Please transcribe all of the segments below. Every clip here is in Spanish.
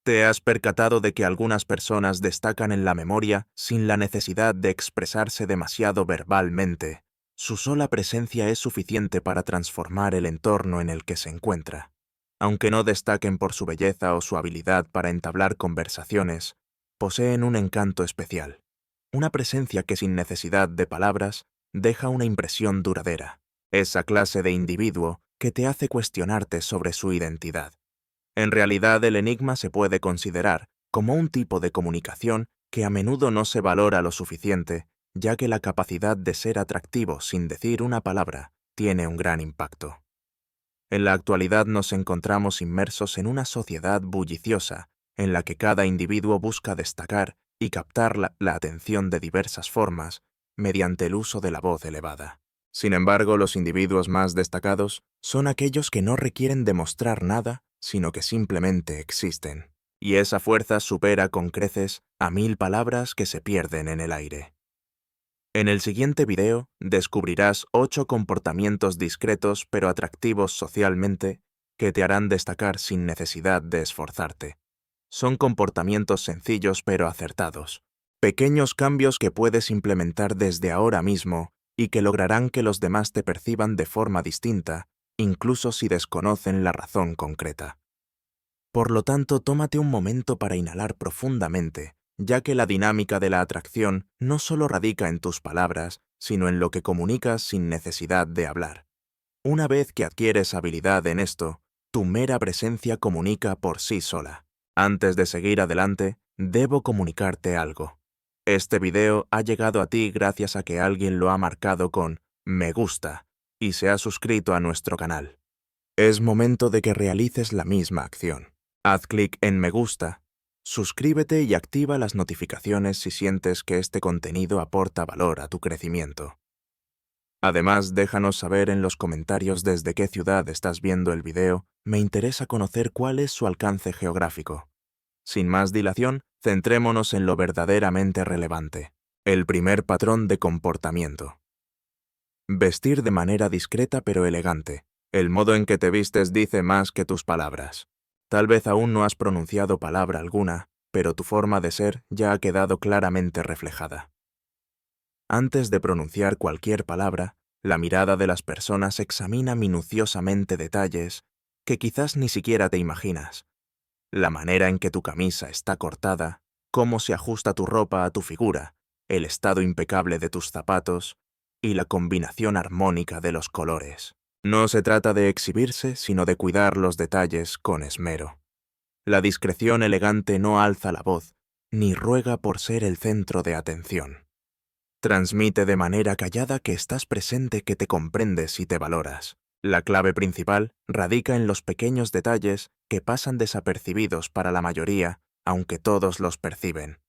¿Te has percatado de que algunas personas destacan en la memoria sin la necesidad de expresarse demasiado verbalmente? Su sola presencia es suficiente para transformar el entorno en el que se encuentra. Aunque no destaquen por su belleza o su habilidad para entablar conversaciones, poseen un encanto especial, una presencia que sin necesidad de palabras deja una impresión duradera, esa clase de individuo que te hace cuestionarte sobre su identidad. En realidad, el enigma se puede considerar como un tipo de comunicación que a menudo no se valora lo suficiente, ya que la capacidad de ser atractivo sin decir una palabra tiene un gran impacto. En la actualidad nos encontramos inmersos en una sociedad bulliciosa, en la que cada individuo busca destacar y captar la atención de diversas formas mediante el uso de la voz elevada. Sin embargo, los individuos más destacados son aquellos que no requieren demostrar nada, sino que simplemente existen. Y esa fuerza supera con creces a 1000 palabras que se pierden en el aire. En el siguiente video descubrirás 8 comportamientos discretos pero atractivos socialmente que te harán destacar sin necesidad de esforzarte. Son comportamientos sencillos pero acertados, pequeños cambios que puedes implementar desde ahora mismo y que lograrán que los demás te perciban de forma distinta, incluso si desconocen la razón concreta. Por lo tanto, tómate un momento para inhalar profundamente, ya que la dinámica de la atracción no solo radica en tus palabras, sino en lo que comunicas sin necesidad de hablar. Una vez que adquieres habilidad en esto, tu mera presencia comunica por sí sola. Antes de seguir adelante, debo comunicarte algo. Este video ha llegado a ti gracias a que alguien lo ha marcado con "me gusta" y se ha suscrito a nuestro canal. Es momento de que realices la misma acción. Haz clic en me gusta, suscríbete y activa las notificaciones si sientes que este contenido aporta valor a tu crecimiento. Además, déjanos saber en los comentarios desde qué ciudad estás viendo el video, me interesa conocer cuál es su alcance geográfico. Sin más dilación, centrémonos en lo verdaderamente relevante. El primer patrón de comportamiento. Vestir de manera discreta pero elegante. El modo en que te vistes dice más que tus palabras. Tal vez aún no has pronunciado palabra alguna, pero tu forma de ser ya ha quedado claramente reflejada. Antes de pronunciar cualquier palabra, la mirada de las personas examina minuciosamente detalles que quizás ni siquiera te imaginas. La manera en que tu camisa está cortada, cómo se ajusta tu ropa a tu figura, el estado impecable de tus zapatos y la combinación armónica de los colores. No se trata de exhibirse, sino de cuidar los detalles con esmero. La discreción elegante no alza la voz, ni ruega por ser el centro de atención. Transmite de manera callada que estás presente, que te comprendes y te valoras. La clave principal radica en los pequeños detalles que pasan desapercibidos para la mayoría, aunque todos los perciben.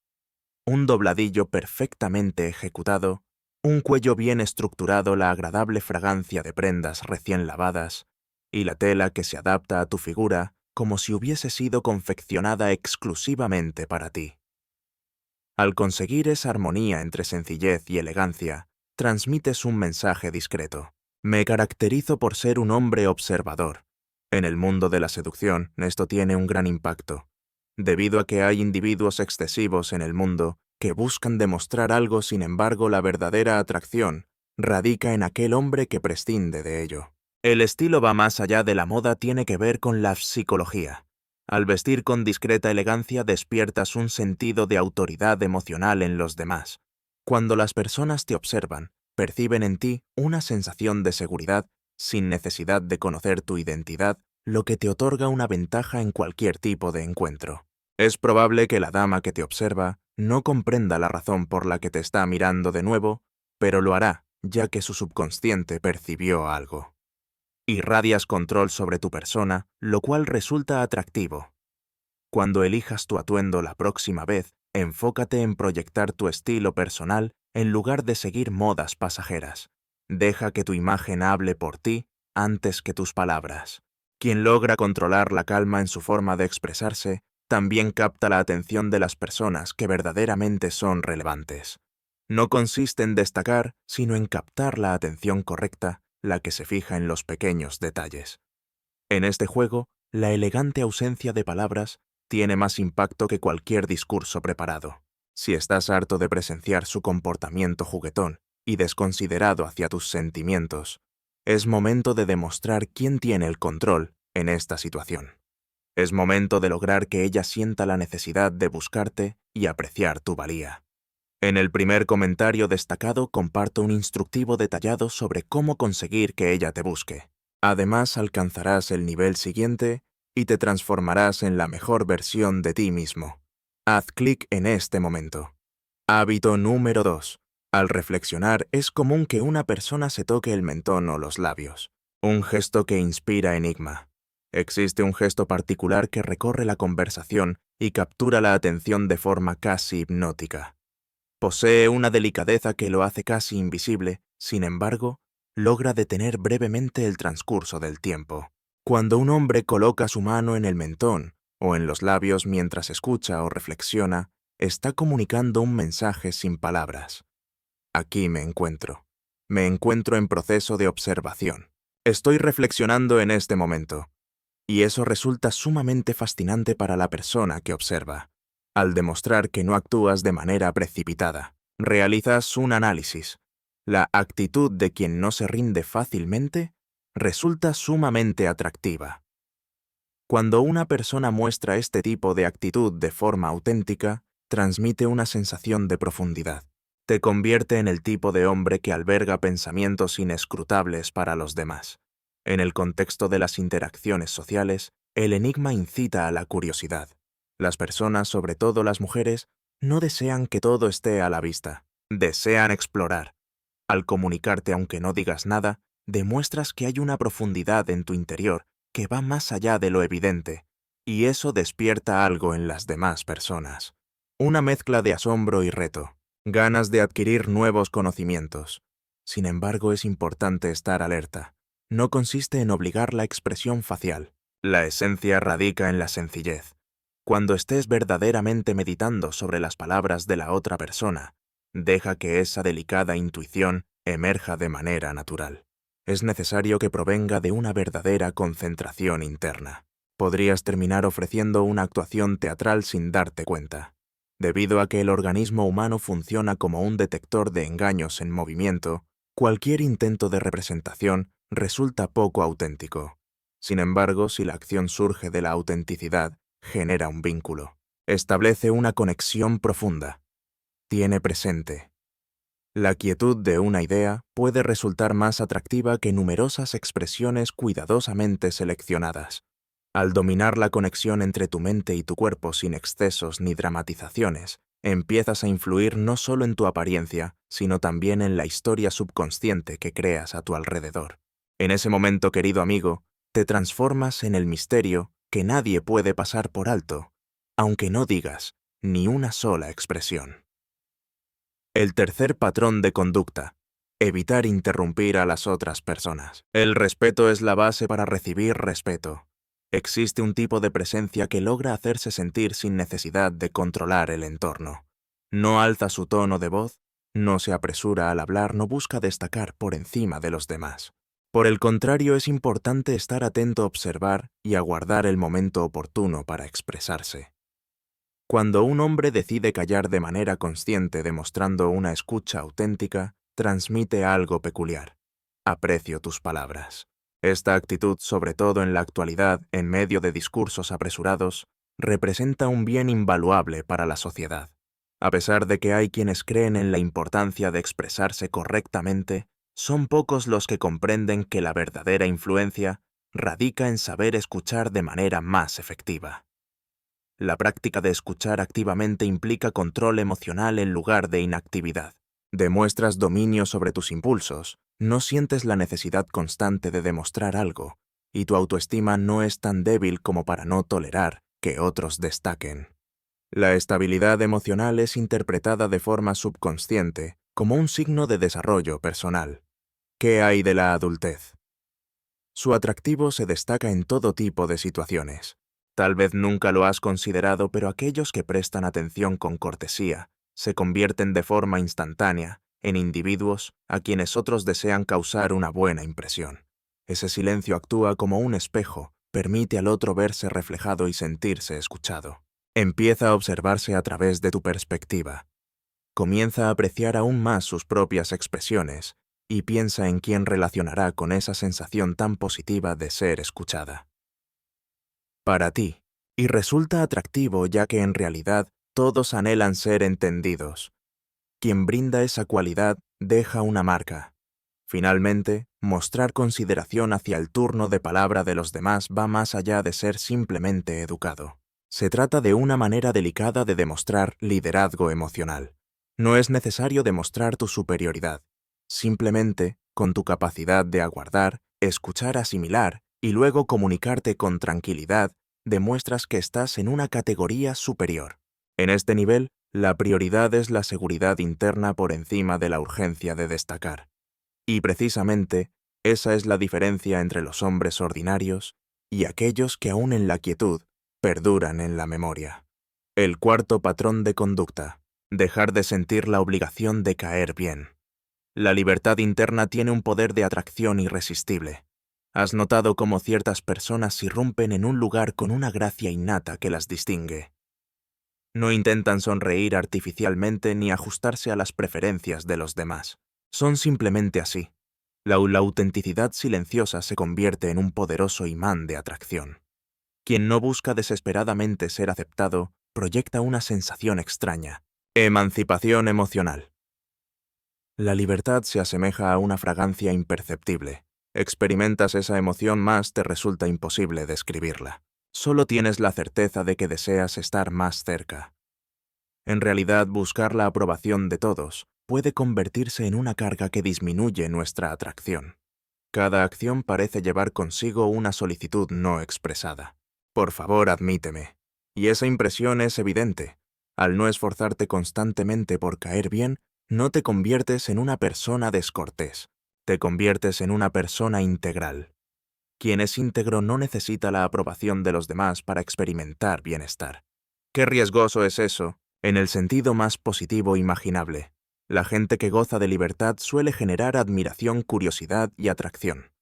Un dobladillo perfectamente ejecutado, un cuello bien estructurado, la agradable fragancia de prendas recién lavadas, y la tela que se adapta a tu figura como si hubiese sido confeccionada exclusivamente para ti. Al conseguir esa armonía entre sencillez y elegancia, transmites un mensaje discreto. Me caracterizo por ser un hombre observador. En el mundo de la seducción, esto tiene un gran impacto, debido a que hay individuos excesivos en el mundo que buscan demostrar algo. Sin embargo, la verdadera atracción radica en aquel hombre que prescinde de ello. El estilo va más allá de la moda, tiene que ver con la psicología. Al vestir con discreta elegancia despiertas un sentido de autoridad emocional en los demás. Cuando las personas te observan, perciben en ti una sensación de seguridad sin necesidad de conocer tu identidad, lo que te otorga una ventaja en cualquier tipo de encuentro. Es probable que la dama que te observa no comprenda la razón por la que te está mirando de nuevo, pero lo hará, ya que su subconsciente percibió algo. Irradias control sobre tu persona, lo cual resulta atractivo. Cuando elijas tu atuendo la próxima vez, enfócate en proyectar tu estilo personal en lugar de seguir modas pasajeras. Deja que tu imagen hable por ti antes que tus palabras. Quien logra controlar la calma en su forma de expresarse, también capta la atención de las personas que verdaderamente son relevantes. No consiste en destacar, sino en captar la atención correcta, la que se fija en los pequeños detalles. En este juego, la elegante ausencia de palabras tiene más impacto que cualquier discurso preparado. Si estás harto de presenciar su comportamiento juguetón y desconsiderado hacia tus sentimientos, es momento de demostrar quién tiene el control en esta situación. Es momento de lograr que ella sienta la necesidad de buscarte y apreciar tu valía. En el primer comentario destacado comparto un instructivo detallado sobre cómo conseguir que ella te busque. Además, alcanzarás el nivel siguiente y te transformarás en la mejor versión de ti mismo. Haz clic en este momento. Hábito número 2. Al reflexionar, es común que una persona se toque el mentón o los labios, un gesto que inspira enigma. Existe un gesto particular que recorre la conversación y captura la atención de forma casi hipnótica. Posee una delicadeza que lo hace casi invisible, sin embargo, logra detener brevemente el transcurso del tiempo. Cuando un hombre coloca su mano en el mentón o en los labios mientras escucha o reflexiona, está comunicando un mensaje sin palabras. Aquí me encuentro. Me encuentro en proceso de observación. Estoy reflexionando en este momento. Y eso resulta sumamente fascinante para la persona que observa. Al demostrar que no actúas de manera precipitada, realizas un análisis. La actitud de quien no se rinde fácilmente resulta sumamente atractiva. Cuando una persona muestra este tipo de actitud de forma auténtica, transmite una sensación de profundidad. Te convierte en el tipo de hombre que alberga pensamientos inescrutables para los demás. En el contexto de las interacciones sociales, el enigma incita a la curiosidad. Las personas, sobre todo las mujeres, no desean que todo esté a la vista. Desean explorar. Al comunicarte aunque no digas nada, demuestras que hay una profundidad en tu interior que va más allá de lo evidente, y eso despierta algo en las demás personas. Una mezcla de asombro y reto, ganas de adquirir nuevos conocimientos. Sin embargo, es importante estar alerta. No consiste en obligar la expresión facial. La esencia radica en la sencillez. Cuando estés verdaderamente meditando sobre las palabras de la otra persona, deja que esa delicada intuición emerja de manera natural. Es necesario que provenga de una verdadera concentración interna. Podrías terminar ofreciendo una actuación teatral sin darte cuenta. Debido a que el organismo humano funciona como un detector de engaños en movimiento, cualquier intento de representación resulta poco auténtico. Sin embargo, si la acción surge de la autenticidad, genera un vínculo. Establece una conexión profunda. Tiene presente. La quietud de una idea puede resultar más atractiva que numerosas expresiones cuidadosamente seleccionadas. Al dominar la conexión entre tu mente y tu cuerpo sin excesos ni dramatizaciones, empiezas a influir no solo en tu apariencia, sino también en la historia subconsciente que creas a tu alrededor. En ese momento, querido amigo, te transformas en el misterio que nadie puede pasar por alto, aunque no digas ni una sola expresión. El tercer patrón de conducta: evitar interrumpir a las otras personas. El respeto es la base para recibir respeto. Existe un tipo de presencia que logra hacerse sentir sin necesidad de controlar el entorno. No alza su tono de voz, no se apresura al hablar, no busca destacar por encima de los demás. Por el contrario, es importante estar atento a observar y aguardar el momento oportuno para expresarse. Cuando un hombre decide callar de manera consciente demostrando una escucha auténtica, transmite algo peculiar. Aprecio tus palabras. Esta actitud, sobre todo en la actualidad, en medio de discursos apresurados, representa un bien invaluable para la sociedad. A pesar de que hay quienes creen en la importancia de expresarse correctamente, son pocos los que comprenden que la verdadera influencia radica en saber escuchar de manera más efectiva. La práctica de escuchar activamente implica control emocional en lugar de inactividad. Demuestras dominio sobre tus impulsos, no sientes la necesidad constante de demostrar algo, y tu autoestima no es tan débil como para no tolerar que otros destaquen. La estabilidad emocional es interpretada de forma subconsciente como un signo de desarrollo personal. ¿Qué hay de la adultez? Su atractivo se destaca en todo tipo de situaciones. Tal vez nunca lo has considerado, pero aquellos que prestan atención con cortesía se convierten de forma instantánea en individuos a quienes otros desean causar una buena impresión. Ese silencio actúa como un espejo, permite al otro verse reflejado y sentirse escuchado. Empieza a observarse a través de tu perspectiva. Comienza a apreciar aún más sus propias expresiones y piensa en quién relacionará con esa sensación tan positiva de ser escuchada. Para ti, y resulta atractivo ya que en realidad todos anhelan ser entendidos. Quien brinda esa cualidad deja una marca. Finalmente, mostrar consideración hacia el turno de palabra de los demás va más allá de ser simplemente educado. Se trata de una manera delicada de demostrar liderazgo emocional. No es necesario demostrar tu superioridad. Simplemente, con tu capacidad de aguardar, escuchar, asimilar y luego comunicarte con tranquilidad, demuestras que estás en una categoría superior. En este nivel, la prioridad es la seguridad interna por encima de la urgencia de destacar. Y precisamente, esa es la diferencia entre los hombres ordinarios y aquellos que aún en la quietud perduran en la memoria. El cuarto patrón de conducta: dejar de sentir la obligación de caer bien. La libertad interna tiene un poder de atracción irresistible. ¿Has notado cómo ciertas personas irrumpen en un lugar con una gracia innata que las distingue? No intentan sonreír artificialmente ni ajustarse a las preferencias de los demás. Son simplemente así. La autenticidad silenciosa se convierte en un poderoso imán de atracción. Quien no busca desesperadamente ser aceptado proyecta una sensación extraña: emancipación emocional. La libertad se asemeja a una fragancia imperceptible. Experimentas esa emoción, más te resulta imposible describirla. Solo tienes la certeza de que deseas estar más cerca. En realidad, buscar la aprobación de todos puede convertirse en una carga que disminuye nuestra atracción. Cada acción parece llevar consigo una solicitud no expresada. Por favor, admíteme. Y esa impresión es evidente. Al no esforzarte constantemente por caer bien, no te conviertes en una persona descortés. Te conviertes en una persona integral. Quien es íntegro no necesita la aprobación de los demás para experimentar bienestar. Qué riesgoso es eso, en el sentido más positivo imaginable. La gente que goza de libertad suele generar admiración, curiosidad y atracción.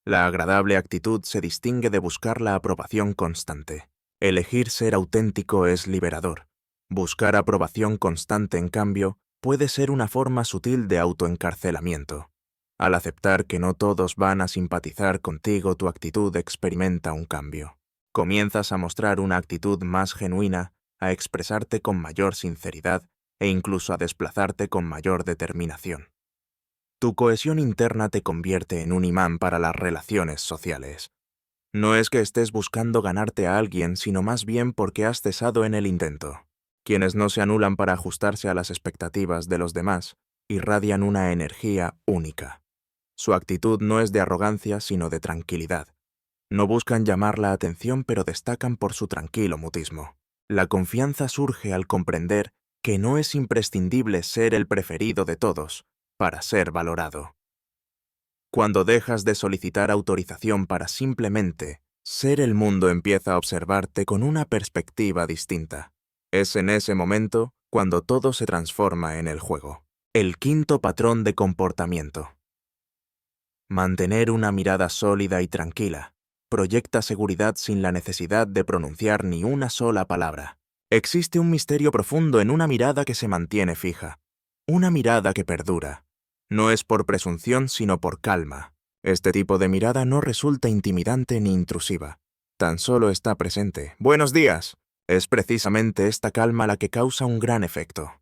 La agradable actitud se distingue de buscar la aprobación constante. Elegir ser auténtico es liberador. Buscar aprobación constante, en cambio, puede ser una forma sutil de autoencarcelamiento. Al aceptar que no todos van a simpatizar contigo, tu actitud experimenta un cambio. Comienzas a mostrar una actitud más genuina, a expresarte con mayor sinceridad e incluso a desplazarte con mayor determinación. Tu cohesión interna te convierte en un imán para las relaciones sociales. No es que estés buscando ganarte a alguien, sino más bien porque has cesado en el intento. Quienes no se anulan para ajustarse a las expectativas de los demás irradian una energía única. Su actitud no es de arrogancia, sino de tranquilidad. No buscan llamar la atención, pero destacan por su tranquilo mutismo. La confianza surge al comprender que no es imprescindible ser el preferido de todos para ser valorado. Cuando dejas de solicitar autorización para simplemente ser, el mundo empieza a observarte con una perspectiva distinta. Es en ese momento cuando todo se transforma en el juego. El quinto patrón de comportamiento: mantener una mirada sólida y tranquila. Proyecta seguridad sin la necesidad de pronunciar ni una sola palabra. Existe un misterio profundo en una mirada que se mantiene fija. Una mirada que perdura. No es por presunción, sino por calma. Este tipo de mirada no resulta intimidante ni intrusiva. Tan solo está presente. ¡Buenos días! Es precisamente esta calma la que causa un gran efecto.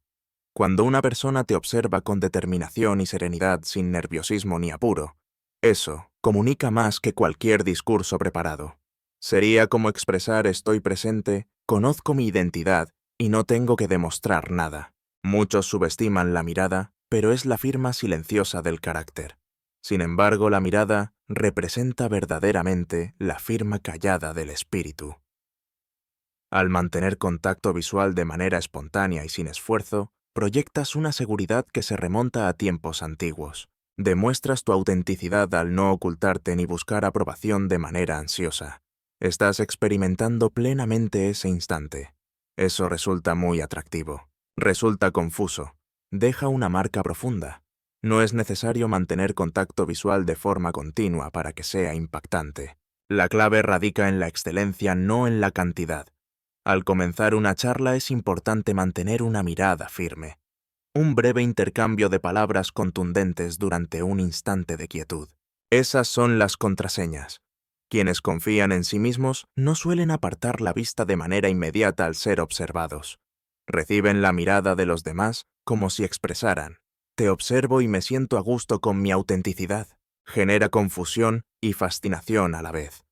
Cuando una persona te observa con determinación y serenidad, sin nerviosismo ni apuro, eso comunica más que cualquier discurso preparado. Sería como expresar: estoy presente, conozco mi identidad y no tengo que demostrar nada. Muchos subestiman la mirada, pero es la firma silenciosa del carácter. Sin embargo, la mirada representa verdaderamente la firma callada del espíritu. Al mantener contacto visual de manera espontánea y sin esfuerzo, proyectas una seguridad que se remonta a tiempos antiguos. Demuestras tu autenticidad al no ocultarte ni buscar aprobación de manera ansiosa. Estás experimentando plenamente ese instante. Eso resulta muy atractivo. Resulta confuso. Deja una marca profunda. No es necesario mantener contacto visual de forma continua para que sea impactante. La clave radica en la excelencia, no en la cantidad. Al comenzar una charla es importante mantener una mirada firme. Un breve intercambio de palabras contundentes durante un instante de quietud. Esas son las contraseñas. Quienes confían en sí mismos no suelen apartar la vista de manera inmediata al ser observados. Reciben la mirada de los demás como si expresaran: te observo y me siento a gusto con mi autenticidad. Genera confusión y fascinación a la vez.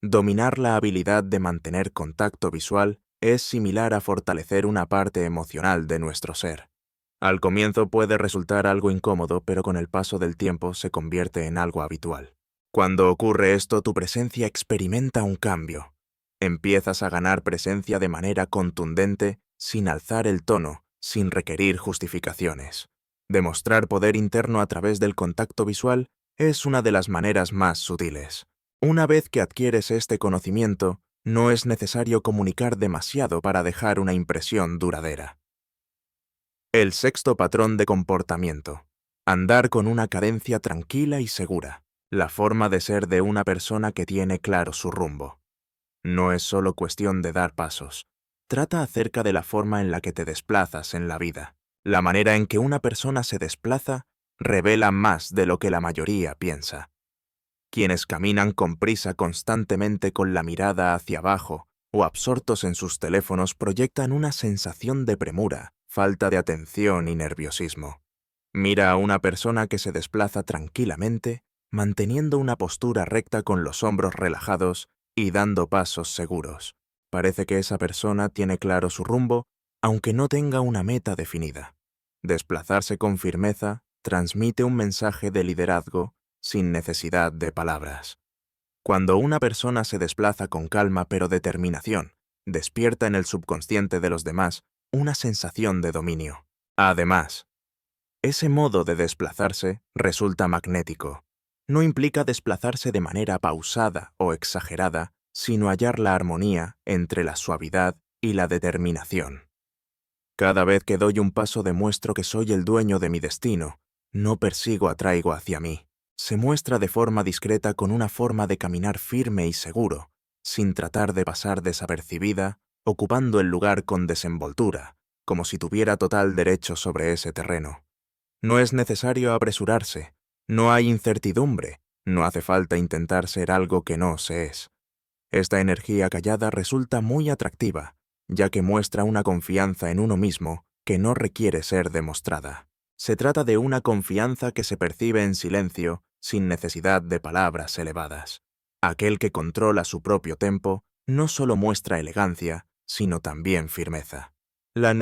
Dominar la habilidad de mantener contacto visual es similar a fortalecer una parte emocional de nuestro ser. Al comienzo puede resultar algo incómodo, pero con el paso del tiempo se convierte en algo habitual. Cuando ocurre esto, tu presencia experimenta un cambio. Empiezas a ganar presencia de manera contundente, sin alzar el tono, sin requerir justificaciones. Demostrar poder interno a través del contacto visual es una de las maneras más sutiles. Una vez que adquieres este conocimiento, no es necesario comunicar demasiado para dejar una impresión duradera. El sexto patrón de comportamiento. Andar con una cadencia tranquila y segura. La forma de ser de una persona que tiene claro su rumbo. No es solo cuestión de dar pasos. Trata acerca de la forma en la que te desplazas en la vida. La manera en que una persona se desplaza revela más de lo que la mayoría piensa. Quienes caminan con prisa constantemente con la mirada hacia abajo o absortos en sus teléfonos proyectan una sensación de premura, falta de atención y nerviosismo. Mira a una persona que se desplaza tranquilamente, manteniendo una postura recta con los hombros relajados y dando pasos seguros. Parece que esa persona tiene claro su rumbo, aunque no tenga una meta definida. Desplazarse con firmeza transmite un mensaje de liderazgo sin necesidad de palabras. Cuando una persona se desplaza con calma pero determinación, despierta en el subconsciente de los demás una sensación de dominio. Además, ese modo de desplazarse resulta magnético. No implica desplazarse de manera pausada o exagerada, sino hallar la armonía entre la suavidad y la determinación. Cada vez que doy un paso demuestro que soy el dueño de mi destino, no persigo atraigo hacia mí. Se muestra de forma discreta con una forma de caminar firme y seguro, sin tratar de pasar desapercibida, ocupando el lugar con desenvoltura, como si tuviera total derecho sobre ese terreno. No es necesario apresurarse, no hay incertidumbre, no hace falta intentar ser algo que no se es. Esta energía callada resulta muy atractiva, ya que muestra una confianza en uno mismo que no requiere ser demostrada. Se trata de una confianza que se percibe en silencio, sin necesidad de palabras elevadas. Aquel que controla su propio tempo no solo muestra elegancia, sino también firmeza. La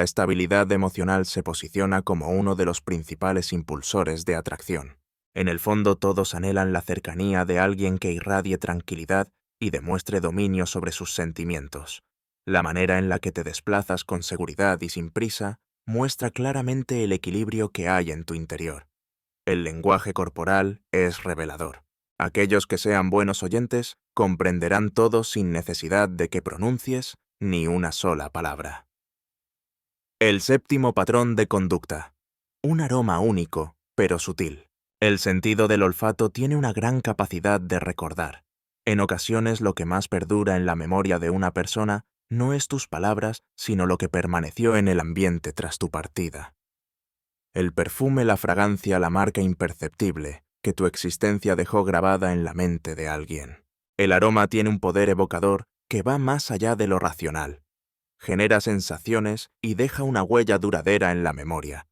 estabilidad emocional se posiciona como uno de los principales impulsores de atracción. En el fondo todos anhelan la cercanía de alguien que irradie tranquilidad y demuestre dominio sobre sus sentimientos. La manera en la que te desplazas con seguridad y sin prisa muestra claramente el equilibrio que hay en tu interior. El lenguaje corporal es revelador. Aquellos que sean buenos oyentes comprenderán todo sin necesidad de que pronuncies ni una sola palabra. El séptimo patrón de conducta. Un aroma único, pero sutil. El sentido del olfato tiene una gran capacidad de recordar. En ocasiones lo que más perdura en la memoria de una persona no es tus palabras, sino lo que permaneció en el ambiente tras tu partida. El perfume, la fragancia, la marca imperceptible que tu existencia dejó grabada en la mente de alguien. El aroma tiene un poder evocador que va más allá de lo racional. Genera sensaciones y deja una huella duradera en la memoria.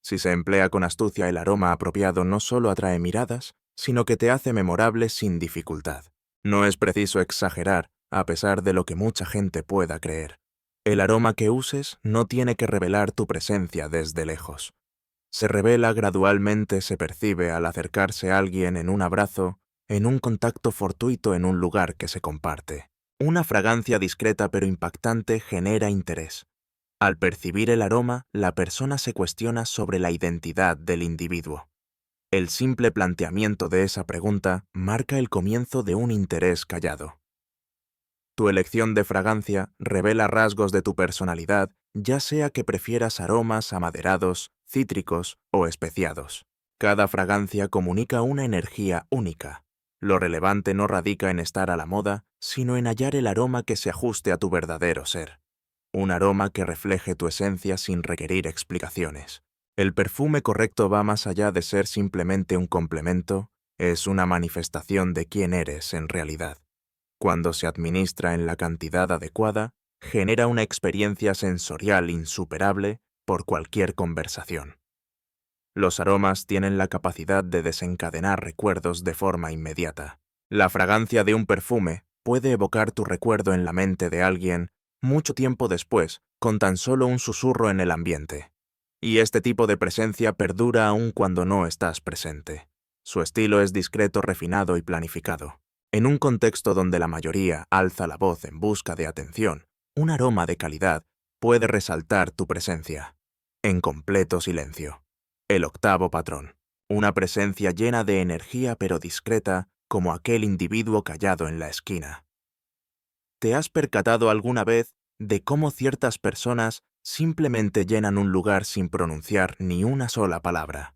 Si se emplea con astucia, el aroma apropiado no solo atrae miradas, sino que te hace memorable sin dificultad. No es preciso exagerar, a pesar de lo que mucha gente pueda creer. El aroma que uses no tiene que revelar tu presencia desde lejos. Se revela gradualmente, se percibe al acercarse a alguien en un abrazo, en un contacto fortuito en un lugar que se comparte. Una fragancia discreta pero impactante genera interés. Al percibir el aroma, la persona se cuestiona sobre la identidad del individuo. El simple planteamiento de esa pregunta marca el comienzo de un interés callado. Tu elección de fragancia revela rasgos de tu personalidad, ya sea que prefieras aromas amaderados, cítricos o especiados. Cada fragancia comunica una energía única. Lo relevante no radica en estar a la moda, sino en hallar el aroma que se ajuste a tu verdadero ser. Un aroma que refleje tu esencia sin requerir explicaciones. El perfume correcto va más allá de ser simplemente un complemento, es una manifestación de quién eres en realidad. Cuando se administra en la cantidad adecuada, genera una experiencia sensorial insuperable por cualquier conversación. Los aromas tienen la capacidad de desencadenar recuerdos de forma inmediata. La fragancia de un perfume puede evocar tu recuerdo en la mente de alguien mucho tiempo después, con tan solo un susurro en el ambiente. Y este tipo de presencia perdura aún cuando no estás presente. Su estilo es discreto, refinado y planificado. En un contexto donde la mayoría alza la voz en busca de atención, un aroma de calidad puede resaltar tu presencia. En completo silencio. El octavo patrón. Una presencia llena de energía pero discreta, como aquel individuo callado en la esquina. ¿Te has percatado alguna vez de cómo ciertas personas simplemente llenan un lugar sin pronunciar ni una sola palabra?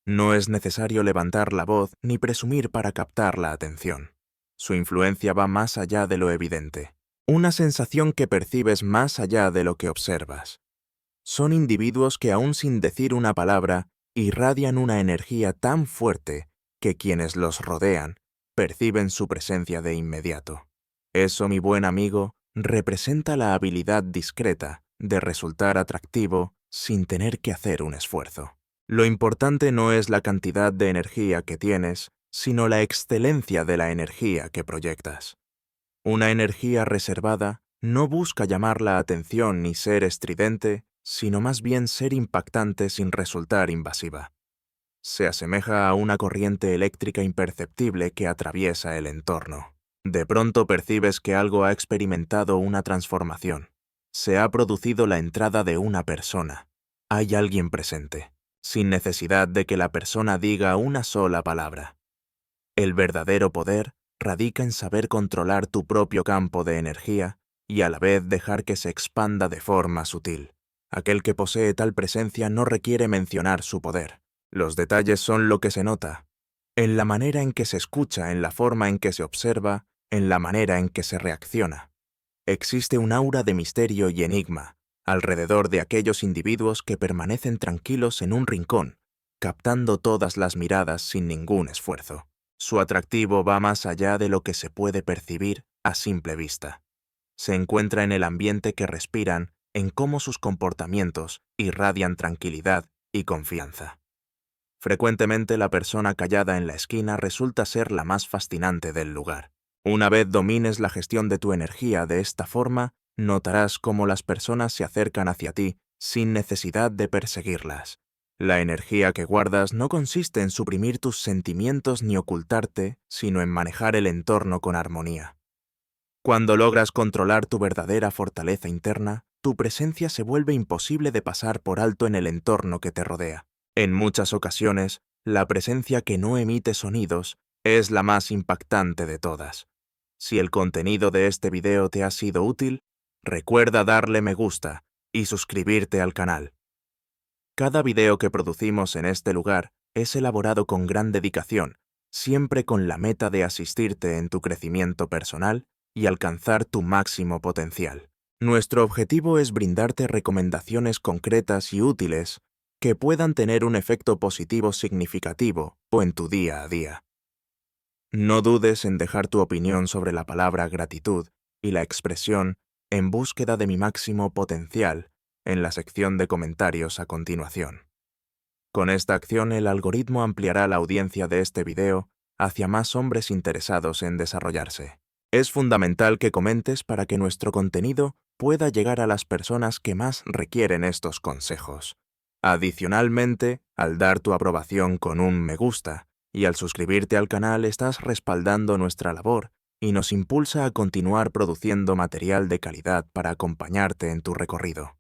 No es necesario levantar la voz ni presumir para captar la atención. Su influencia va más allá de lo evidente. Una sensación que percibes más allá de lo que observas. Son individuos que aún sin decir una palabra, irradian una energía tan fuerte que quienes los rodean perciben su presencia de inmediato. Eso, mi buen amigo, representa la habilidad discreta de resultar atractivo sin tener que hacer un esfuerzo. Lo importante no es la cantidad de energía que tienes, sino la excelencia de la energía que proyectas. Una energía reservada no busca llamar la atención ni ser estridente, sino más bien ser impactante sin resultar invasiva. Se asemeja a una corriente eléctrica imperceptible que atraviesa el entorno. De pronto percibes que algo ha experimentado una transformación. Se ha producido la entrada de una persona. Hay alguien presente, sin necesidad de que la persona diga una sola palabra. El verdadero poder radica en saber controlar tu propio campo de energía y a la vez dejar que se expanda de forma sutil. Aquel que posee tal presencia no requiere mencionar su poder. Los detalles son lo que se nota, en la manera en que se escucha, en la forma en que se observa, en la manera en que se reacciona. Existe un aura de misterio y enigma alrededor de aquellos individuos que permanecen tranquilos en un rincón, captando todas las miradas sin ningún esfuerzo. Su atractivo va más allá de lo que se puede percibir a simple vista. Se encuentra en el ambiente que respiran, en cómo sus comportamientos irradian tranquilidad y confianza. Frecuentemente la persona callada en la esquina resulta ser la más fascinante del lugar. Una vez domines la gestión de tu energía de esta forma, notarás cómo las personas se acercan hacia ti sin necesidad de perseguirlas. La energía que guardas no consiste en suprimir tus sentimientos ni ocultarte, sino en manejar el entorno con armonía. Cuando logras controlar tu verdadera fortaleza interna, tu presencia se vuelve imposible de pasar por alto en el entorno que te rodea. En muchas ocasiones, la presencia que no emite sonidos es la más impactante de todas. Si el contenido de este video te ha sido útil, recuerda darle me gusta y suscribirte al canal. Cada video que producimos en este lugar es elaborado con gran dedicación, siempre con la meta de asistirte en tu crecimiento personal y alcanzar tu máximo potencial. Nuestro objetivo es brindarte recomendaciones concretas y útiles que puedan tener un efecto positivo significativo o en tu día a día. No dudes en dejar tu opinión sobre la palabra gratitud y la expresión en búsqueda de mi máximo potencial en la sección de comentarios a continuación. Con esta acción el algoritmo ampliará la audiencia de este video hacia más hombres interesados en desarrollarse. Es fundamental que comentes para que nuestro contenido pueda llegar a las personas que más requieren estos consejos. Adicionalmente, al dar tu aprobación con un me gusta y al suscribirte al canal estás respaldando nuestra labor y nos impulsa a continuar produciendo material de calidad para acompañarte en tu recorrido.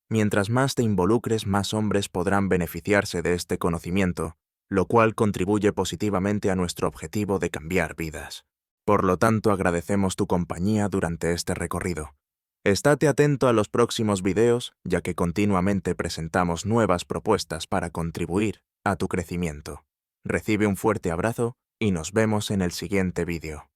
Mientras más te involucres, más hombres podrán beneficiarse de este conocimiento, lo cual contribuye positivamente a nuestro objetivo de cambiar vidas. Por lo tanto, agradecemos tu compañía durante este recorrido. Estate atento a los próximos videos, ya que continuamente presentamos nuevas propuestas para contribuir a tu crecimiento. Recibe un fuerte abrazo y nos vemos en el siguiente vídeo.